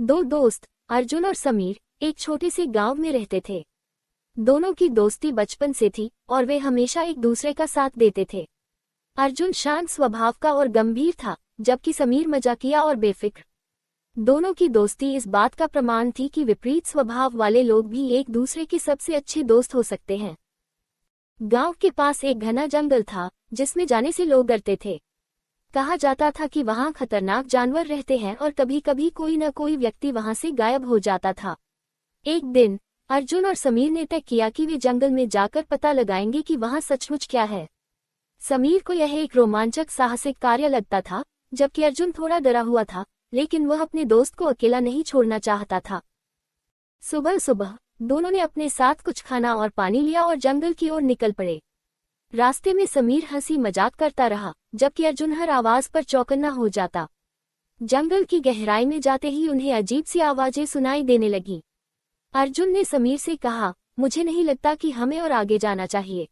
दो दोस्त अर्जुन और समीर एक छोटे से गांव में रहते थे। दोनों की दोस्ती बचपन से थी और वे हमेशा एक दूसरे का साथ देते थे। अर्जुन शांत स्वभाव का और गंभीर था, जबकि समीर मजाकिया और बेफिक्र। दोनों की दोस्ती इस बात का प्रमाण थी कि विपरीत स्वभाव वाले लोग भी एक दूसरे के सबसे अच्छे दोस्त हो सकते हैं। गांव के पास एक घना जंगल था, जिसमें जाने से लोग डरते थे। कहा जाता था कि वहां खतरनाक जानवर रहते हैं और कभी कभी कोई न कोई व्यक्ति वहां से गायब हो जाता था। एक दिन अर्जुन और समीर ने तय किया कि वे जंगल में जाकर पता लगाएंगे कि वहां सचमुच क्या है। समीर को यह एक रोमांचक साहसिक कार्य लगता था, जबकि अर्जुन थोड़ा डरा हुआ था, लेकिन वह अपने दोस्त को अकेला नहीं छोड़ना चाहता था। सुबह सुबह दोनों ने अपने साथ कुछ खाना और पानी लिया और जंगल की ओर निकल पड़े। रास्ते में समीर हंसी मजाक करता रहा, जबकि अर्जुन हर आवाज पर चौकन्ना हो जाता। जंगल की गहराई में जाते ही उन्हें अजीब सी आवाजें सुनाई देने लगीं। अर्जुन ने समीर से कहा, मुझे नहीं लगता कि हमें और आगे जाना चाहिए।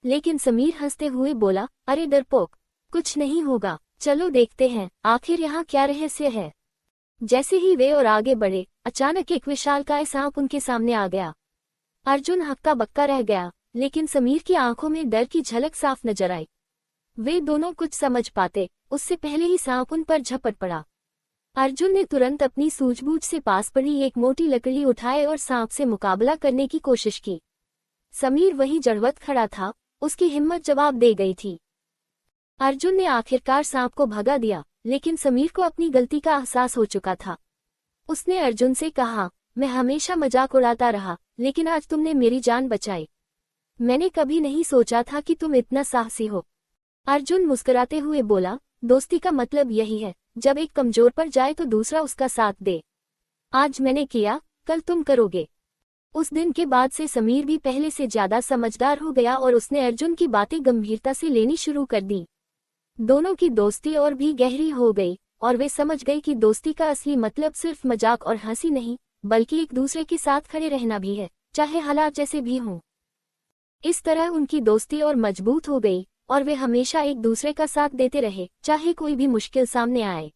लेकिन समीर हंसते हुए बोला, अरे डरपोक, कुछ नहीं होगा, चलो देखते हैं, आखिर यहाँ क्या रहस्य है। जैसे ही वे और आगे बढ़े, अचानक एक विशालकाय सांप उनके सामने आ गया। अर्जुन हक्का बक्का रह गया, लेकिन समीर की आंखों में डर की झलक साफ नजर आई। वे दोनों कुछ समझ पाते उससे पहले ही सांप उन पर झपट पड़ा। अर्जुन ने तुरंत अपनी सूझबूझ से पास पड़ी एक मोटी लकड़ी उठाए और सांप से मुकाबला करने की कोशिश की। समीर वहीं जड़वत खड़ा था, उसकी हिम्मत जवाब दे गई थी। अर्जुन ने आखिरकार सांप को भगा दिया, लेकिन समीर को अपनी गलती का एहसास हो चुका था। उसने अर्जुन से कहा, मैं हमेशा मजाक उड़ाता रहा, लेकिन आज तुमने मेरी जान बचाई। मैंने कभी नहीं सोचा था कि तुम इतना साहसी हो। अर्जुन मुस्कुराते हुए बोला, दोस्ती का मतलब यही है, जब एक कमजोर पर जाए तो दूसरा उसका साथ दे। आज मैंने किया, कल तुम करोगे। उस दिन के बाद से समीर भी पहले से ज्यादा समझदार हो गया और उसने अर्जुन की बातें गंभीरता से लेनी शुरू कर दी। दोनों की दोस्ती और भी गहरी हो गई और वे समझ गए कि दोस्ती का असली मतलब सिर्फ मजाक और हंसी नहीं, बल्कि एक दूसरे के साथ खड़े रहना भी है, चाहे हालात जैसे भी हों। इस तरह उनकी दोस्ती और मजबूत हो गई और वे हमेशा एक दूसरे का साथ देते रहे, चाहे कोई भी मुश्किल सामने आए।